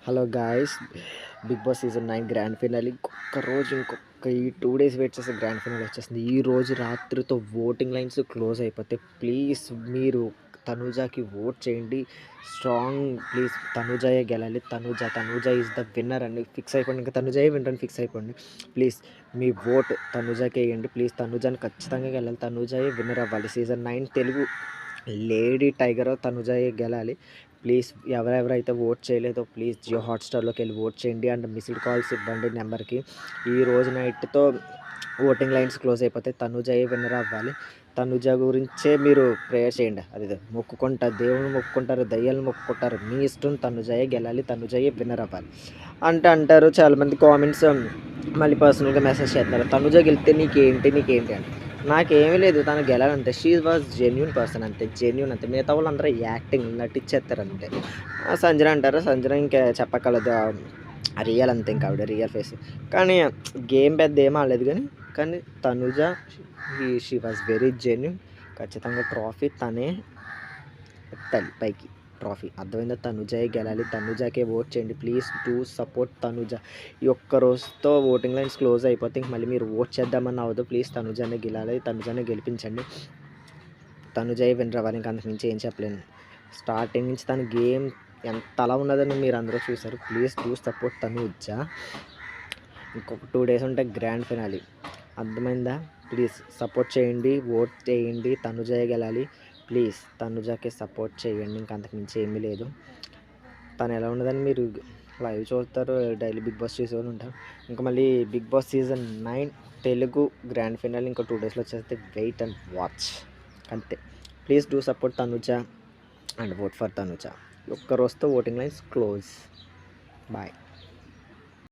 Hello guys, Bigg boss season 9 grand finale ఇంకొక రోజు, ఇంకొక ఈ 2 డేస్ వెయిట్ చేస్తే గ్రాండ్ ఫినాలే వచ్చేస్తుంది. ఈ రోజు రాత్రితో ఓటింగ్ లైన్స్ క్లోజ్ అయిపోతాయి. ప్లీజ్ మీరు తనూజాకి ఓట్ చేయండి. ప్లీజ్ తనూజాయే గెలాలి. తనూజ ఈజ్ ద విన్నర్ అని ఫిక్స్ అయిపోండి. ఇంకా తనూజాయే విన్నర్ అని ఫిక్స్ అయిపోండి. ప్లీజ్ మీ ఓట్ తనూజాకే వేయండి. ప్లీజ్ తనూజాని ఖచ్చితంగా గెలాలి. తనూజాయే విన్నర్ అవ్వాలి. సీజన్ 9 తెలుగు లేడీ టైగర్ తనూజాయే గెలాలి. ప్లీజ్ ఎవరెవరైతే ఓట్ చేయలేదో ప్లీజ్ జియో హాట్‌స్టార్‌లోకి వెళ్ళి ఓట్ చేయండి. అండ్ మిస్డ్ కాల్స్ ఇవ్వండి నెంబర్కి. ఈ రోజు నైట్‌తో ఓటింగ్ లైన్స్ క్లోజ్ అయిపోతాయి. తనూజాయే విన్నర్ అవ్వాలి. తనూజ గురించే మీరు ప్రేయర్ చేయండి. అది మొక్కుకుంటారు, దేవుని మొక్కుకుంటారు, దయ్యాలను మొక్కుకుంటారు, మీ ఇష్టం. తనూజాయే గెలాలి. తనూజాయే విన్నర్ అవ్వాలి అంటారు చాలామంది. కామెంట్స్ మళ్ళీ పర్సనల్గా మెసేజ్ చేస్తున్నారు, తనూజ గెలిస్తే నీకేంటి అని. నాకేమీ లేదు, తను గెలాలంతే. షీ వాజ్ జెన్యూన్ పర్సన్ అంతే, జెన్యూన్ అంతే. మిగతా వాళ్ళందరూ యాక్టింగ్ నటించేస్తారు అంతే. సంజన అంటారు, సంజన ఇంకా చెప్పగలదు, రియల్ అంతే. ఇంకా ఆవిడ రియల్ ఫేస్. కానీ గేమ్ పెద్ద ఏం ఆడలేదు. కానీ Tanuja she was very genuine. ఖచ్చితంగా ట్రాఫీ తనే ఎత్తాలి పైకి. ట్రాఫీ అర్థమైందా? తనుజాయే గెలాలి. తనుజాకే ఓట్ చేయండి. Please do support Tanuja. ఈ ఒక్క రోజుతో ఓటింగ్ లైన్స్ క్లోజ్ అయిపోతే ఇంక మళ్ళీ మీరు ఓట్ చేద్దామని అవ్వదు. ప్లీజ్ తనుజానే గెలాలి. తనుజానే గెలిపించండి. తనుజాయే విన్నర్ అవ్వాలి. ఇంకా అంతకు మించి ఏం చెప్పలేను. స్టార్టింగ్ నుంచి తన గేమ్ ఎంత అలా ఉన్నదని మీరు అందరూ చూశారు. Please do support Tanuja. ఇంకొక 2 డేస్ ఉంటే గ్రాండ్ ఫినాలే. అర్థమైందా? ప్లీజ్ సపోర్ట్ చేయండి, ఓట్ చేయండి. తనుజాయే గెలాలి. ప్లీజ్ తనుజాకే సపోర్ట్ చేయండి. ఇంకా అంతకు మించి ఏమీ లేదు. తను ఎలా ఉన్నదని మీరు లైవ్ చూస్తారు, డైలీ బిగ్ బాస్ చూసేవాళ్ళు ఉంటారు. ఇంకా మళ్ళీ big boss season 9 Telugu grand finale ఇంకో 2 డేస్లో వచ్చేస్తే వెయిట్ అండ్ వాచ్ అంతే. Please do support Tanuja and vote for Tanuja. ఒక్క రోజుతో ఓటింగ్ లైన్స్ క్లోజ్. బాయ్.